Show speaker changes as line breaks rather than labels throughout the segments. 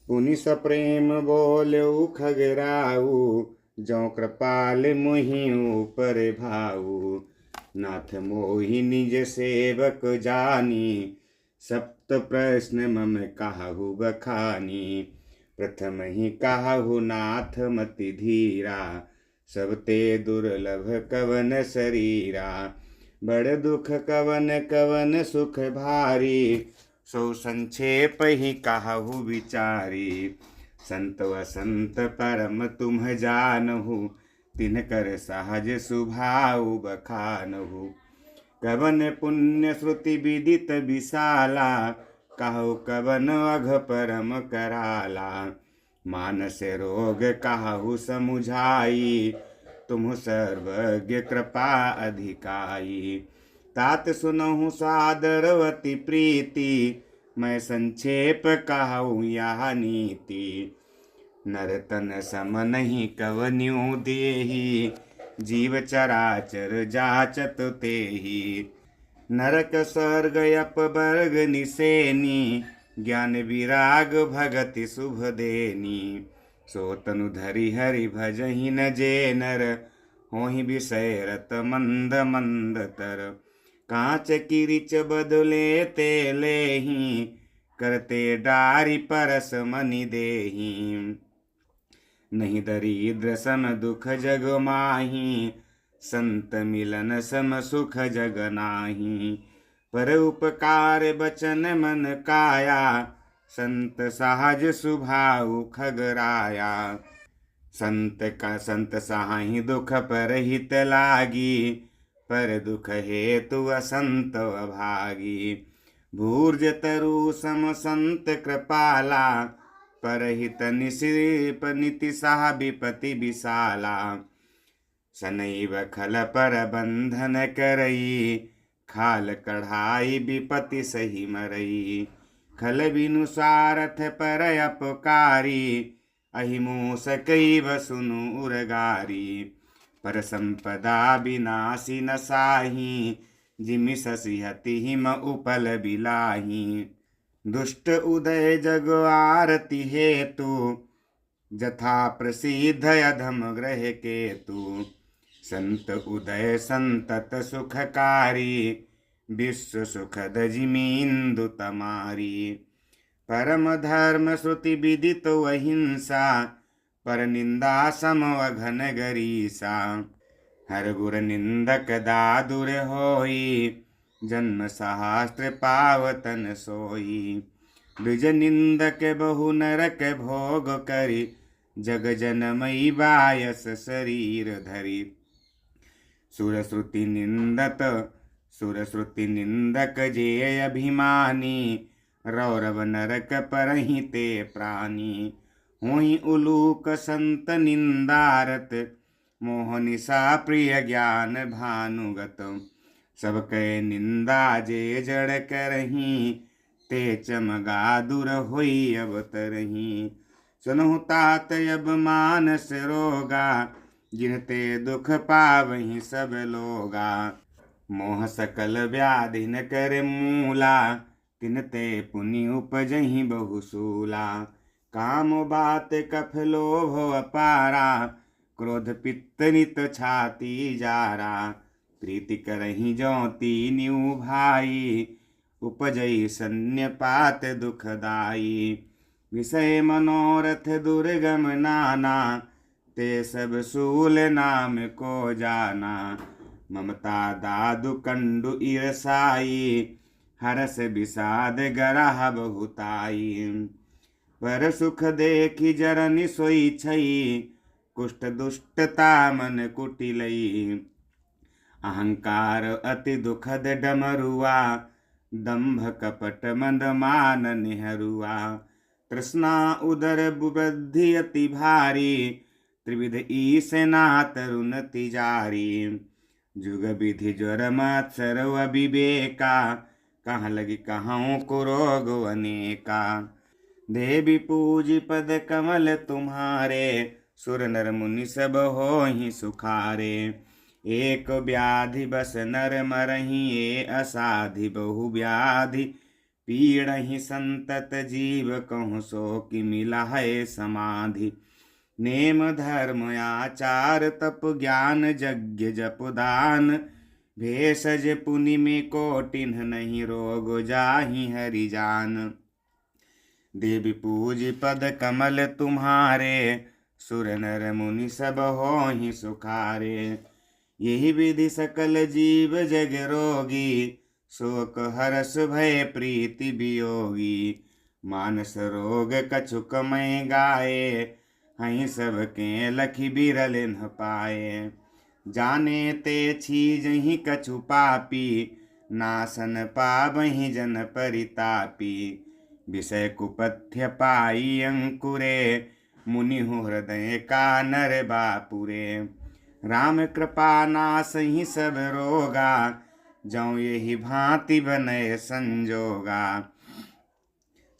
पुनि सप्रेम बोल्यउ खगराऊ, जौ कृपाल मुहि ऊपर भाऊ। नाथ मोहि निज सेवक जानी, सप्त प्रश्न मम काहू बखानी। प्रथम ही काहू नाथ मति धीरा, सब ते दुर्लभ कवन शरीरा। बड़ दुख कवन कवन सुख भारी, सो संक्षेप ही काहू विचारी। संत वसंत परम तुम जानहु, तिनकर सहज सुभाव बखानहु। कवन पुण्य श्रुति विदित विशाला, कहु कवन अघ परम कराला। मानस रोग कहु समुझाई, तुम सर्वज्ञ कृपा अधिकाई। तात सुनहु सादरवति प्रीति, मैं संक्षेप कहूँ यह नीति। नर तन सम नहीं कवन्यु देहि, जीव चराचर जाचत तेहि। नरक स्वर्ग अपवर्ग निसेनी, ज्ञान विराग भगति शुभ देनी। सो तनु धरि हरि भजहि न जे नर, होहि विषय रत मंद मंद तर। कांच किरिच बदले ते लेहि, करते डारि परस मनि देहि। नहीं दरिद्र सम दुख जग माही, संत मिलन सम सुख जग नाही। पर उपकार बचन मन काया, संत सहज सुभाव खगराया। संत साहि दुख पर हित लागी, पर दुख हेतु असंत अभागी। भूर्ज तरु सम संत कृपाला, परहित निसिप नीति साह विपति विशाला। सनैव खल पर बंधन करई, खाल कढ़ाई विपति सही मरई। खल बिनु सारथ पर अपकारी, अहिमु सकई सुनु उरगारी। पर संपदा विनाशी न साही, जिमि ससिहति हिम उपल बिलाही। दुष्ट उदय जग आरती हेतु, जथा प्रसिद्ध अधम ग्रह केतु। संत उदय संतत सुखकारी, विश्व सुखद जिमींदु तमारी। परम धर्म श्रुति विदित अहिंसा, पर निंदा सम अघन गरीसा। हर गुर निंदक दादुर होई, जन्म सहस्त्र पावतन सोई। द्विज निंदक बहु नरक भोग करी, जग जनमई बायस शरीर धरी। सुर श्रुति निंदक जे अभिमानी, रौरव नरक परहि ते प्राणी। हुई उलूक संत निंदारत, मोह निशा प्रिय ज्ञान भानुगत। सब कह निंदा जे जड़ करही, ते चमगा दूर होई अवतरही। सुनहु तात अब मानस रोगा, जिनते दुख पावहि सब लोगा। मोह सकल व्याधि न कर मूला, तिनते पुनि उपजहि बहुसूला। काम बात कफ लोभ अपारा, क्रोध पित्त नित छाती जारा। प्रीति करहि ज्यों तीन्यू भाई, उपजई सन्न्यपात दुखदाई। विषय मनोरथ दुर्गम नाना, ते सब सूल नाम को जाना। ममता दादु कंडु ईरसाई, हरस विषाद गरह बहुताई। पर सुख देखि जरनि सोई छई, कुष्ठ दुष्टता मन कुटिलई। अहंकार अति दुखद डमरुआ, दंभ कपट मंद मान निहरुआ। तृष्णा उदर बुद्धि अति भारी, त्रिविध ईश ना तरुण तिजारी। जुग विधि ज्वर मत्सर अविवेका, कहाँ लगी कहाँ को रोग अनेका। देवी पूजी पद कमल तुम्हारे, सुर नर मुनि सब होहि सुखारे। एक व्याधि बस नर मरहि, ये असाधि बहु व्याधि पीड़हि संतत जीव कहूँ सो कि मिला है समाधि। नेम धर्म आचार तप ज्ञान यज्ञ जप दान, भेषज पुनि में कोटिन्ह नहीं रोग जाहि हरि जान। देवी पूज पद कमल तुम्हारे, सुर नर मुनि सब होहि सुखारे। यही विधि सकल जीव जग रोगी, शोक हरस भय प्रीति वियोगी। मानस रोग कछुक मैं गाए, हहीं सबके लखि बिरल न पाए। जाने ते छीज ही कछु पापी, नासन पावहि जन परितापी। विषय कुपथ्य पाई अंकुरे, मुनि हृदय का नर बापुरे। राम कृपा नासहि सब रोगा, जौ यही भांति बनय संजोगा।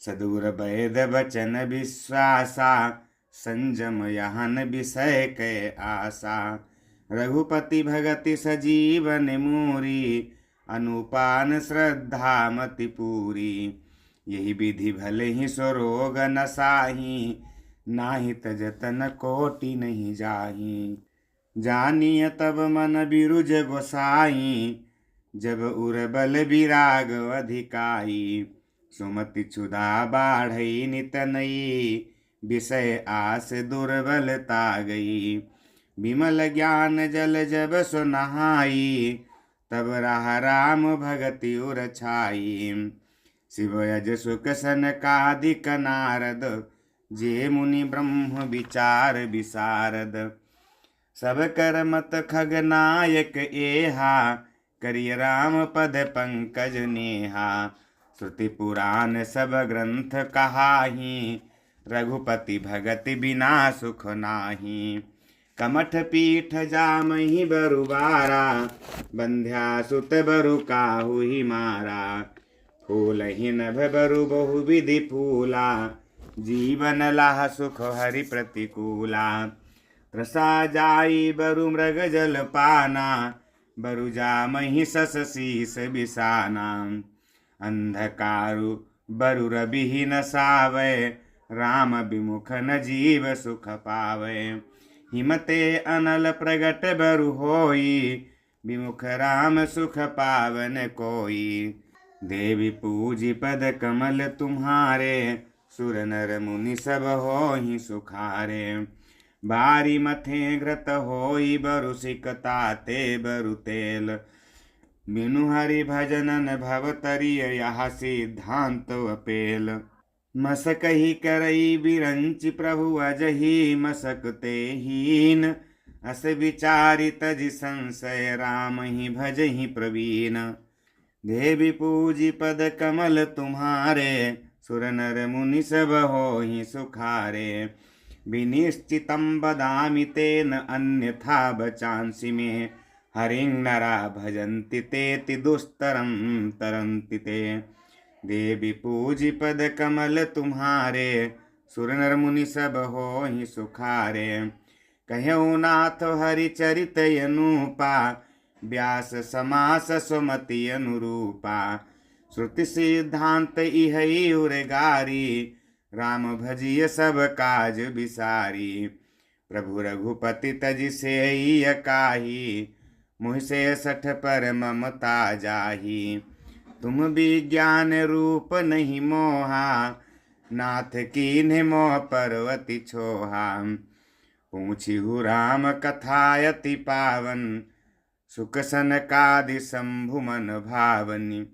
सदूर वैद बचन विश्वासा, संजम यहन विषय कै आशा। रघुपति भगति सजीवन मूरी, अनुपान श्रद्धा मति पूरी। यही विधि भले ही स्वरोग नसाही, नाही तजतन कोटि नहीं जाही। जानिय तब मन बिरुज गोसाई, जब उर्बल विराग अधिकाई। सुमति क्षुधा बाढ़ई नित नई, विषय आस दुर्बलता गई। विमल ज्ञान जल जब सो नहाई, तब राह राम भगति उर छाई। शिव यज सुख सनकादिक नारद, जे मुनि ब्रह्म विचार विशारद। सब कर मत खगनायक एहा, करिय राम पद पंकज नेहा। श्रुति पुराण सब ग्रंथ कहाही, रघुपति भगति बिना सुख नाही। कमठ पीठ जामहि बरुबारा, बंध्या सुत बरु काहू ही मारा। फूलहि नभ बरु बहु विधि फूला, जीवन लाह सुख हरि प्रतिकूला। रसा जाई बरु मृग जल पाना, बरु जामहि सस शीस बिसाना। अंधकारु बरु रबि न सावै, राम विमुख न जीव सुख पावै। हिमते अनल प्रगट बरु होई, विमुख राम सुख पावन कोई। देवी पूजी पद कमल तुम्हारे, सुर नर मुनि सब होहि सुखारे। बारी मथे घृत होई बरु सिकताते बरु तेल, बिनु हरि भजनन भवतरिय यह सिद्धांत अपेल। मसकहि करई बिरंचि प्रभु अजहि मसकते हीन, अस विचारि तजि संशय राम ही भजहि प्रवीण। देवी पूजी पद कमल तुम्हारे, सुर नर मुनि सब होहि सुखारे। विनिश्चितं वदामि तेन अन्यथा बचांसि मे, हरिं नरा भजन्ति तेति दुस्तरं तरन्ति ते। देवी पूजी पद कमल तुम्हारे, सुर नर मुनि सब होहि सुखारे। कह्यऊ नाथ हरि चरित अनुपा, व्यास समास सुमति अनुरूपा। श्रुति सिद्धांत इहै उरगारी, राम भजिय सब काज बिसारी। प्रभु रघुपति तजि सेई काही, मुहि से सठ पर ममता जाही। तुम विज्ञान रूप नहीं मोहा, नाथ कीन्ह मोह पर्वति छोहा। पूछिहु राम कथायति पावन, सुख सनकादि शंभु मन भावनी।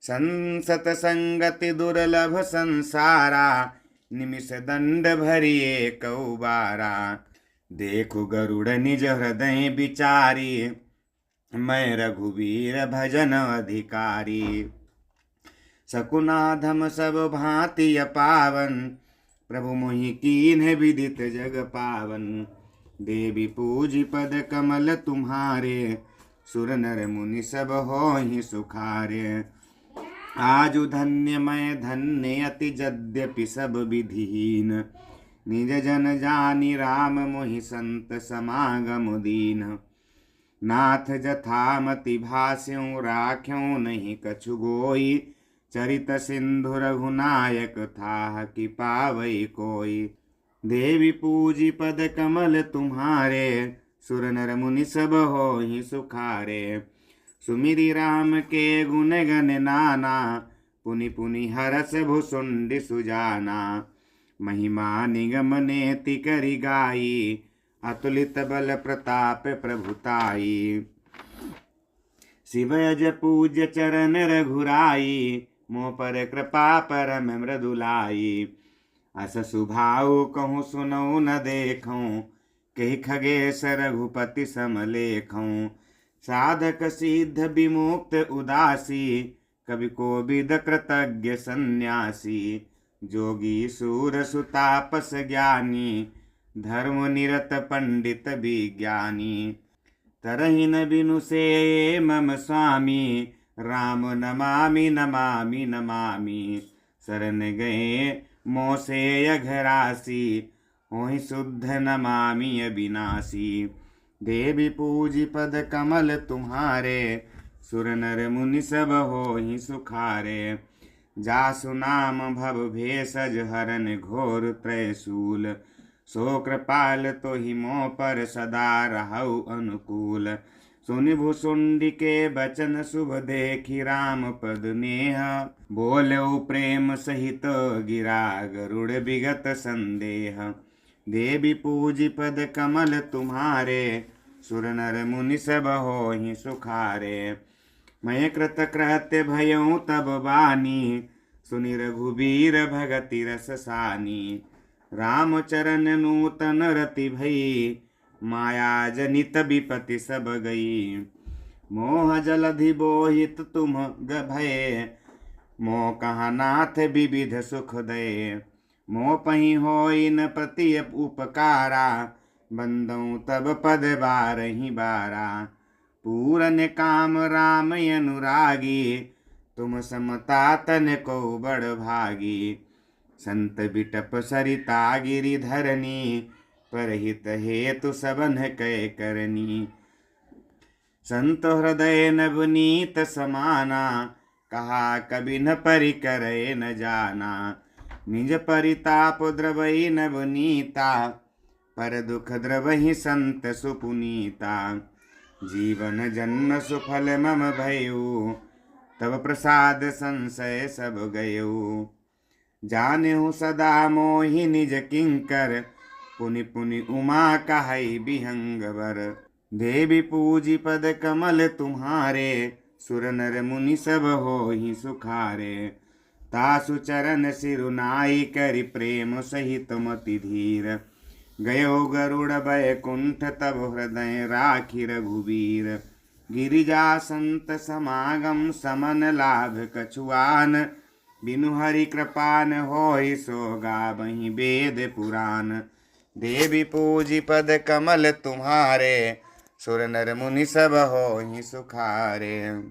संसत संगति दुर्लभ संसारा, निमिष दंड भरिए कौबारा। देखु गरुड़ निज हृदय विचारी, मैं रघुवीर भजन अधिकारी। सकुनाधम सब भांति पावन, प्रभु मोहि कीन्ह विदित जग पावन। देवी पूजी पद कमल तुम्हारे, सुर नर मुनि सब होहि सुखारे। आजु धन्य मैं धन्य अति यद्यपि सब विधिहीन, निज जन जानि राम मोहि संत समागम दीन। नाथ जथा मति भास्यों राख्यों नहीं कछु गोई, चरित सिंधु रघुनायक था कि पावई कोई। देवी पूजी पद कमल तुम्हारे, सुर नर मुनि सब होहि सुखारे। सुमिरि राम के गुण गण नाना, पुनि पुनि हरस भुसुंडि सुजाना। महिमा निगम नेति करि गाई, अतुलित बल प्रताप प्रभुताई। शिवयज पूज्य चरण रघुराई, मोह पर कृपा परम मृदुलाई। अस सुभाऊ कहूँ सुनऊ न देखूँ, कहि खगेश रघुपति समलेखूँ। साधक सिद्ध विमुक्त उदासी, कवि कोविद कृतज्ञ सन्यासी। जोगी सूर सुतापस ज्ञानी, धर्म निरत पंडित विज्ञानी। तरहिन बिनु से मम स्वामी, राम नमामि नमामि नमामि। शरण गए मोह से अघरासी, होहि शुद्ध नमामि अविनाशी। देवी पूजी पद कमल तुम्हारे, सुर नर मुनि सब होहि सुखारे। जासु नाम भव भेषज हरन घोर त्रयशूल, सो कृपाल तोहि मोह पर सदा रहौ अनुकूल। सुनि भुसुंडी के बचन शुभ देखि राम पद नेह, बोलऊ प्रेम सहित गिरा गरुड़ विगत संदेह। देवी पूजी पद कमल तुम्हारे, सुर नर मुनि सब होहि सुखारे। मैं कृत कृत्य भयऊ तब बानी, सुनि रघुबीर भगति रस सानी। राम चरण नूतन रति भई, माया जनित विपति सब गई। मोह जलधि बोहित तुम भये, मोह कहा नाथ विविध सुख दये। मोह पही होई न प्रति उपकारा, बंदऊ तब पद बारहि बारा। पूरन काम राम अनुरागी, तुम समता तन को बड़ भागी। संत बिटप सरिता गिरि धरनी, परहित हेतु सबन कै करनी। संत हृदय नवनीत समाना, कहा कभी न परिकरै न जाना। निज परिताप द्रवई नवनीता, पर दुख द्रवहि संत सुपुनीता। जीवन जन्म सुफल मम भयऊ, तब प्रसाद संशय सब गयऊ। जानेहु सदा मोहि निज किंकर, पुनि पुनि उमा कहै बिहंगवर। देवी पूजी पद कमल तुम्हारे, सुर नर मुनि सब होहि सुखारे। तासु चरण सिरुनाई करि प्रेम सहित मति धीर। गयो गरुड़ बैकुंठ तब हृदय राखि रघुवीर। गिरिजा संत समागम समन लाभ कछुआन, बिनु हरि कृपान होई सो गावहीं वेद पुराण। देवी पूजी पद कमल तुम्हारे, सुर नर मुनि सब होहि सुखारे।